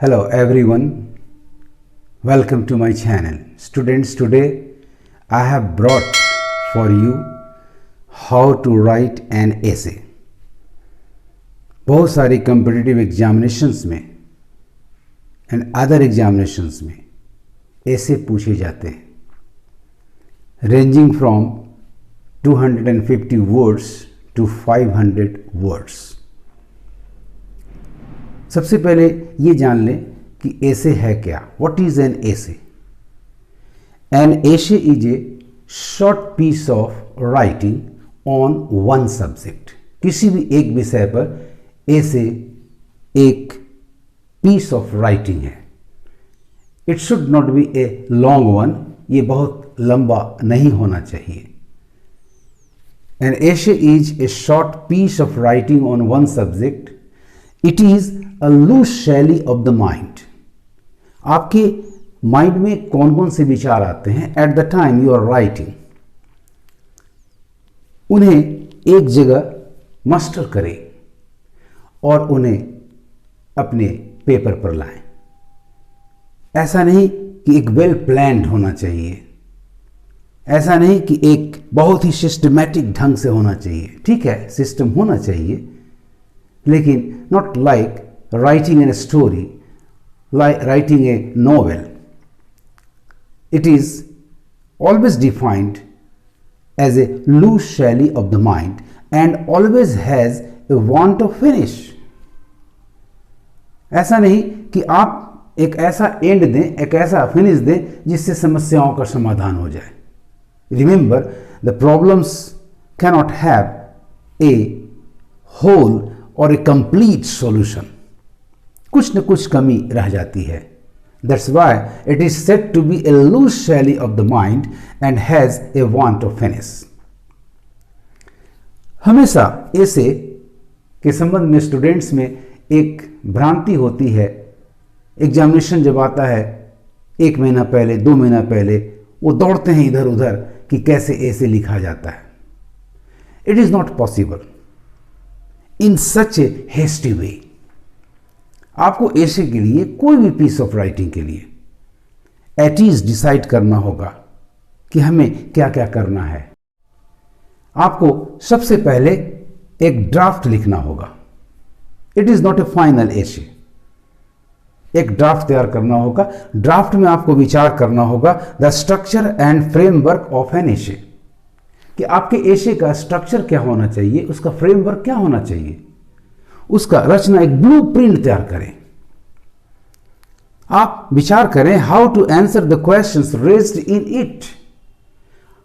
Hello everyone, welcome to my channel. Students, today I have brought for you how to write an essay. बहुत सारी competitive examinations में and other examinations में essay पूछे जाते हैं ranging from 250 words to 500 words. सबसे पहले ये जान लें कि essay है क्या. What is an essay? An essay is a short piece of writing on one subject. किसी भी एक विषय पर essay एक piece of writing है. It should not be a long one. ये बहुत लंबा नहीं होना चाहिए. An essay is a short piece of writing on one subject. It is a loose shell of the mind. आपके माइंड में कौन कौन से विचार आते हैं at the time you are writing, उन्हें एक जगह मास्टर करें और उन्हें अपने पेपर पर लाएं. ऐसा नहीं कि एक वेल प्लान्ड होना चाहिए, ऐसा नहीं कि एक बहुत ही सिस्टमैटिक ढंग से होना चाहिए. ठीक है, सिस्टम होना चाहिए, लेकिन not like writing a story, like writing a novel. It is always defined as a loose shell of the mind and always has a want of finish. ऐसा नहीं कि आप एक ऐसा एंड दें, एक ऐसा फिनिश दें जिससे समस्याओं का समाधान हो जाए. Remember, the problems cannot have a whole और ए कंप्लीट सॉल्यूशन. कुछ न कुछ कमी रह जाती है. That's why it is said to be a loose sally of the mind and has a want of finish. हमेशा ऐसे के संबंध में स्टूडेंट्स में एक भ्रांति होती है. एग्जामिनेशन जब आता है 1 महीना पहले, 2 महीना पहले वो दौड़ते हैं इधर उधर कि कैसे ऐसे लिखा जाता है. It is not possible in such a hasty way. आपको ऐसे के लिए, कोई भी पीस ऑफ राइटिंग के लिए एट ईज डिसाइड करना होगा कि हमें क्या क्या करना है. आपको सबसे पहले एक ड्राफ्ट लिखना होगा. It is not a final essay. एक ड्राफ्ट तैयार करना होगा. ड्राफ्ट में आपको विचार करना होगा the structure and framework of an essay, कि आपके एसे का स्ट्रक्चर क्या होना चाहिए, उसका फ्रेमवर्क क्या होना चाहिए, उसका रचना एक ब्लूप्रिंट तैयार करें. आप विचार करें how to answer the questions raised in it.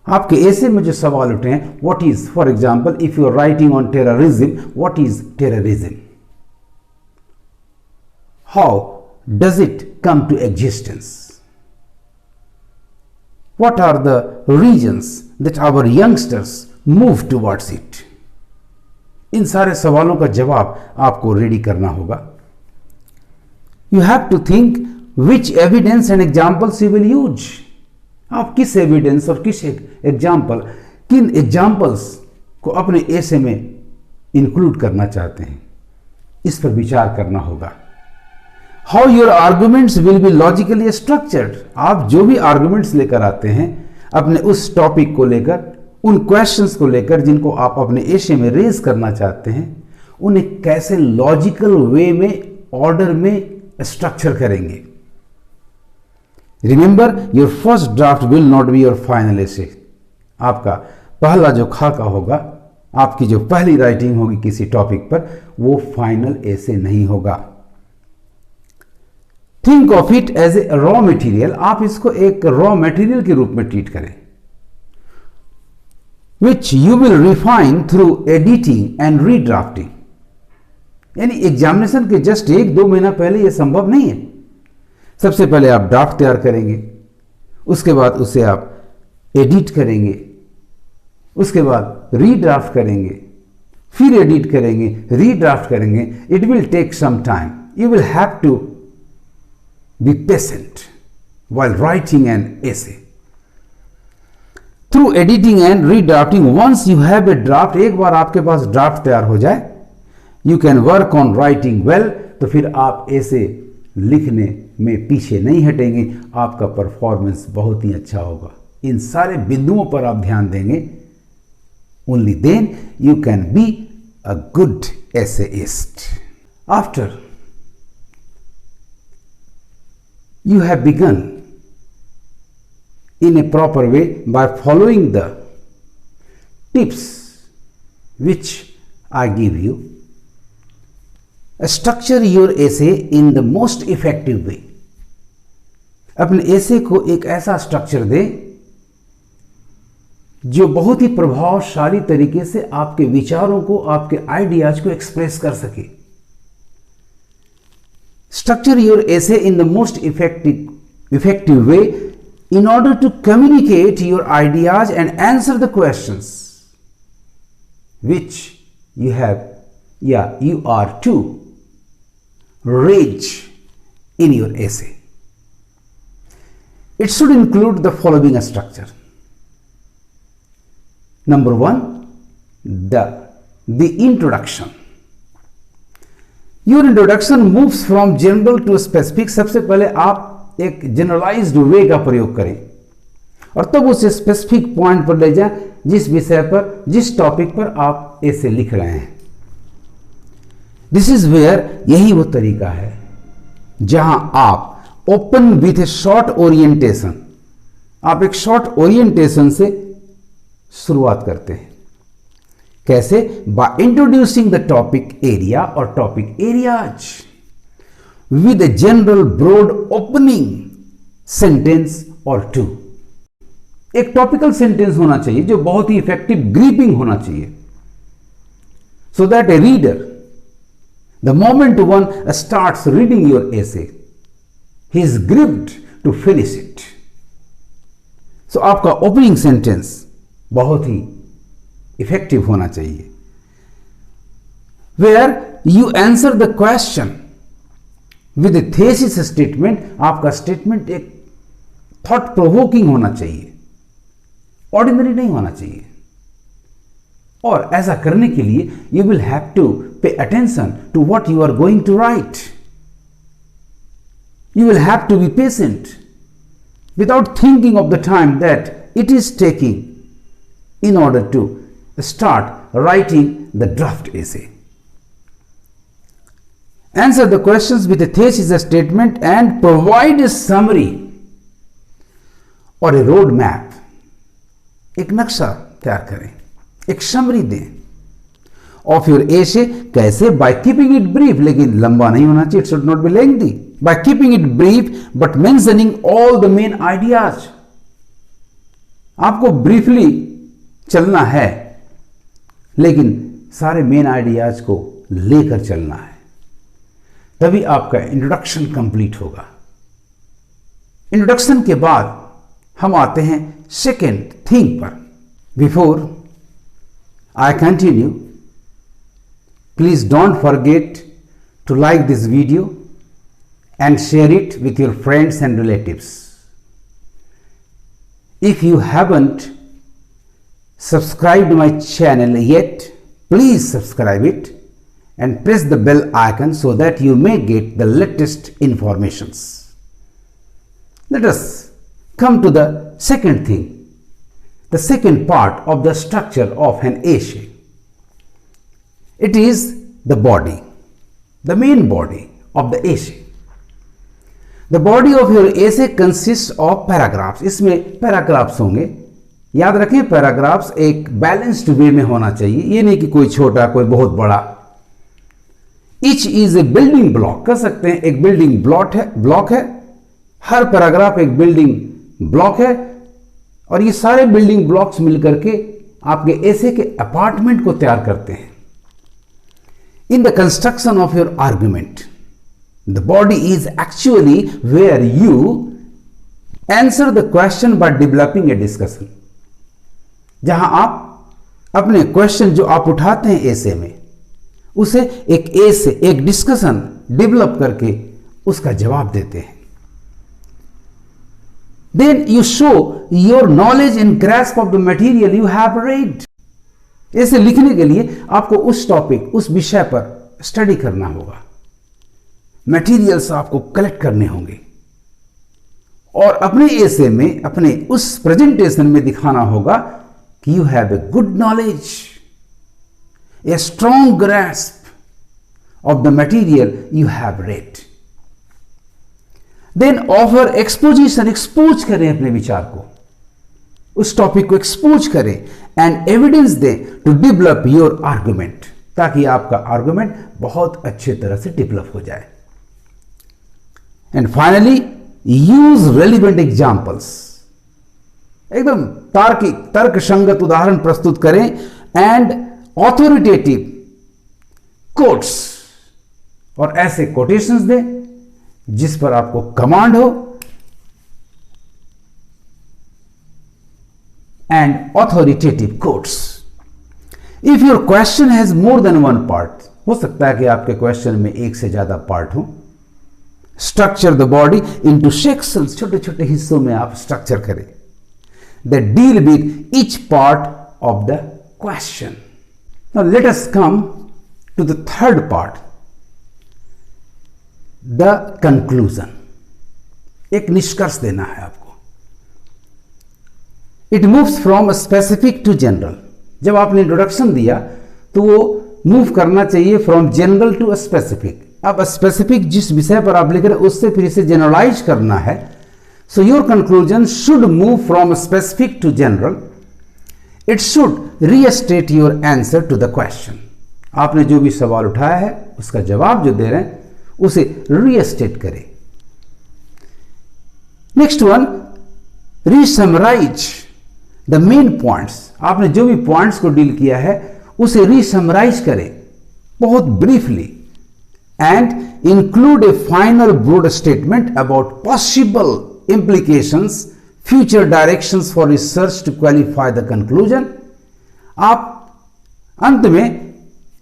आपके एसे में जो सवाल उठे हैं, what is, for example if you are writing on terrorism, what is terrorism, how does it come to existence, what are the reasons that our youngsters move towards it. इन सारे सवालों का जवाब आपको रेडी करना होगा. You have to think which evidence and examples you will use. आप किस evidence और किस एग्जाम्पल, किन एग्जाम्पल्स को अपने ऐसे में इंक्लूड करना चाहते हैं, इस पर विचार करना होगा. How your arguments will be logically structured. आप जो भी आर्गुमेंट्स लेकर आते हैं अपने उस टॉपिक को लेकर, उन क्वेश्चंस को लेकर जिनको आप अपने एशे में रेज करना चाहते हैं, उन्हें कैसे लॉजिकल वे में, ऑर्डर में स्ट्रक्चर करेंगे. Remember, your first draft will not be your final एशे. आपका पहला जो खाका होगा, आपकी जो पहली राइटिंग होगी किसी टॉपिक पर, वो फाइनल एशे नहीं होगा. Think of it as a raw material. आप इसको एक रॉ मटेरियल के रूप में ट्रीट करें, which you will refine through editing and redrafting. यानी एग्जामिनेशन के जस्ट 1-2 महीना पहले यह संभव नहीं है. सबसे पहले आप ड्राफ्ट तैयार करेंगे, उसके बाद उसे आप एडिट करेंगे, उसके बाद रीड्राफ्ट करेंगे, फिर एडिट करेंगे, रीड्राफ्ट करेंगे. It will take some time. You will have to be patient while writing an essay. Through editing and redrafting, once you have a draft, एक बार आपके पास ड्राफ्ट तैयार हो जाए, you can work on writing well. तो फिर आप ऐसे लिखने में पीछे नहीं हटेंगे, आपका परफॉर्मेंस बहुत ही अच्छा होगा। इन सारे बिंदुओं पर आप ध्यान देंगे, only then you can be a good essayist. After you have begun in a proper way by following the tips which I give you, structure your essay in the most effective way. अपने essay को एक ऐसा structure दें जो बहुत ही प्रभावशाली तरीके से आपके विचारों को, आपके आइडियाज को एक्सप्रेस कर सके। Structure your essay in the most effective way in order to communicate your ideas and answer the questions which you are to raise in your essay. It should include the following structure. Number one, the introduction. Your introduction moves from general to specific. सबसे पहले आप एक generalised वे का प्रयोग करें और तब उसे स्पेसिफिक पॉइंट पर ले जाएं, जिस विषय पर, जिस टॉपिक पर आप ऐसे लिख रहे हैं। दिस इज वेयर, यही वो तरीका है जहां आप open with a short orientation, आप एक शॉर्ट ओरिएंटेशन से शुरुआत करते हैं। कैसे? By introducing the topic area और topic areas with a general broad opening sentence or two. एक टॉपिकल सेंटेंस होना चाहिए जो बहुत ही इफेक्टिव ग्रिपिंग होना चाहिए, so that a reader, the moment one starts reading your essay, he is gripped to finish it. So आपका opening sentence बहुत ही effective होना चाहिए, where you answer the question with thesis statement. आपका statement एक thought provoking होना चाहिए, ordinary नहीं होना चाहिए। और ऐसा करने के लिए you will have to pay attention to what you are going to write. You will have to be patient without thinking of the time that it is taking in order to start writing the draft essay. Answer the questions with a thesis statement and provide a summary or a road map. एक नक्शा तैयार करें, एक summary दें of your essay। कैसे? By keeping it brief, लेकिन लंबा नहीं होना चाहिए, it should not be lengthy. By keeping it brief but mentioning all the main ideas. आपको ब्रीफली चलना है लेकिन सारे मेन आइडियाज को लेकर चलना है, तभी आपका इंट्रोडक्शन कंप्लीट होगा। इंट्रोडक्शन के बाद हम आते हैं सेकेंड थीम पर। Before I continue, please don't forget to like this video and share it with your friends and relatives. If you haven't subscribed my channel yet, please subscribe it and press the bell icon so that you may get the latest informations. Let us come to the second thing, the second part of the structure of an essay. It is the body, the main body of the essay. The body of your essay consists of paragraphs. इसमें paragraphs होंगे। याद रखें, paragraphs एक balanced way में होना चाहिए, ये नहीं कि कोई छोटा कोई बहुत बड़ा। Each is a building block, कह सकते हैं एक बिल्डिंग ब्लॉक है। हर पैराग्राफ एक बिल्डिंग ब्लॉक है और ये सारे बिल्डिंग ब्लॉक्स मिलकर के आपके एसे के अपार्टमेंट को तैयार करते हैं। In the construction of your argument, the body is actually where you answer the question by developing a discussion. जहां आप अपने क्वेश्चन जो आप उठाते हैं एसे में, उसे एक एसे, एक डिस्कशन डेवलप करके उसका जवाब देते हैं। Then you show your knowledge in grasp of the material you have read. ऐसे लिखने के लिए आपको उस टॉपिक, उस विषय पर स्टडी करना होगा। मटेरियल्स आपको कलेक्ट करने होंगे और अपने एसे में, अपने उस प्रेजेंटेशन में दिखाना होगा कि you have a good knowledge, a strong grasp of the material you have read. Then offer exposition, expose करें अपने विचार को, उस टॉपिक को एक्सपोज करें एंड एविडेंस दें टू डेवलप योर आर्गुमेंट, ताकि आपका आर्गुमेंट बहुत अच्छे तरह से डेवलप हो जाए। And finally use relevant examples, एकदम तार्किक तर्क संगत उदाहरण प्रस्तुत करें एंड ऑथोरिटेटिव कोट्स, और ऐसे कोटेशंस दें जिस पर आपको कमांड हो, and authoritative quotes. If your question has more than one part, हो सकता है कि आपके क्वेश्चन में एक से ज्यादा पार्ट हो, structure the body into sections, छोटे छोटे हिस्सों में आप स्ट्रक्चर करें that deal with each part of the question. Now let us come to the third part, the conclusion. एक निष्कर्ष देना है आपको। It moves from specific to general. जब आपने इंट्रोडक्शन दिया तो वो मूव करना चाहिए फ्रॉम जनरल टू स्पेसिफिक। अब स्पेसिफिक जिस विषय पर आप लिख रहे हैं उससे फिर इसे जनरलाइज करना है। So your conclusion should move from specific to general. It should restate your answer to the question. आपने जो भी सवाल उठाया है उसका जवाब जो दे रहे हैं उसे रीस्टेट करें। Next one, resummarise the main points. आपने जो भी पॉइंट्स को डील किया है उसे रीसमराइज करें बहुत briefly and include a final broad statement about possible implications, future directions for research to qualify the conclusion। आप अंत में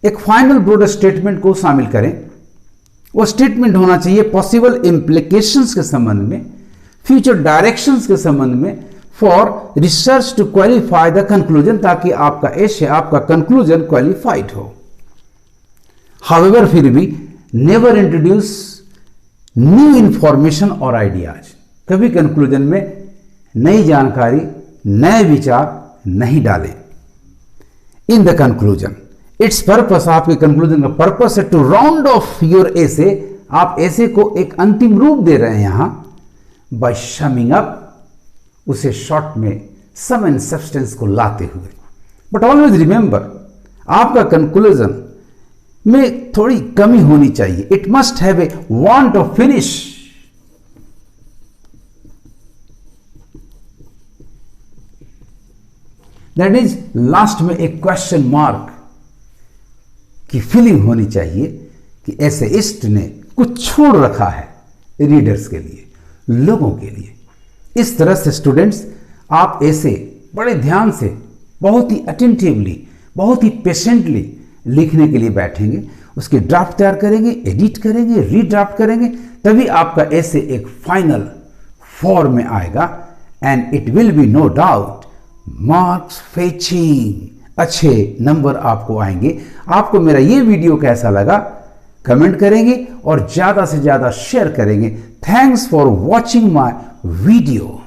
एक फाइनल ब्रॉड स्टेटमेंट को शामिल करें। वो स्टेटमेंट होना चाहिए पॉसिबल इंप्लीकेशंस के संबंध में, फ्यूचर डायरेक्शंस के संबंध में, for research to qualify the conclusion, ताकि आपका एशे, आपका कंक्लूजन क्वालिफाइड हो। हाउएवर फिर भी नेवर इंट्रोड्यूस न्यू इंफॉर्मेशन और आइडियाज। कभी कंक्लूजन में नई जानकारी, नए विचार नहीं डालें। In the conclusion, its purpose, आपके कंक्लूजन का पर्पस है to round off your essay. आप एसे को एक अंतिम रूप दे रहे हैं यहां बाय समिंग अप, उसे शॉर्ट में सम एंड सब्सटेंस को लाते हुए। बट ऑलवेज रिमेंबर, आपका कंक्लूजन में थोड़ी कमी होनी चाहिए। It must have a want of finish. That is last में एक क्वेश्चन मार्क की फीलिंग होनी चाहिए कि एसेइस्ट ने कुछ छोड़ रखा है रीडर्स के लिए, लोगों के लिए। इस तरह से स्टूडेंट्स, आप ऐसे बड़े ध्यान से, बहुत ही अटेंटिवली, बहुत ही पेशेंटली लिखने के लिए बैठेंगे, उसके ड्राफ्ट तैयार करेंगे, एडिट करेंगे, रीड्राफ्ट करेंगे, तभी आपका ऐसे एक फाइनल फॉर्म में आएगा and it will be no doubt marks fetching, अच्छे नंबर आपको आएंगे। आपको मेरा ये वीडियो कैसा लगा कमेंट करेंगे और ज्यादा से ज्यादा शेयर करेंगे। Thanks for watching my video.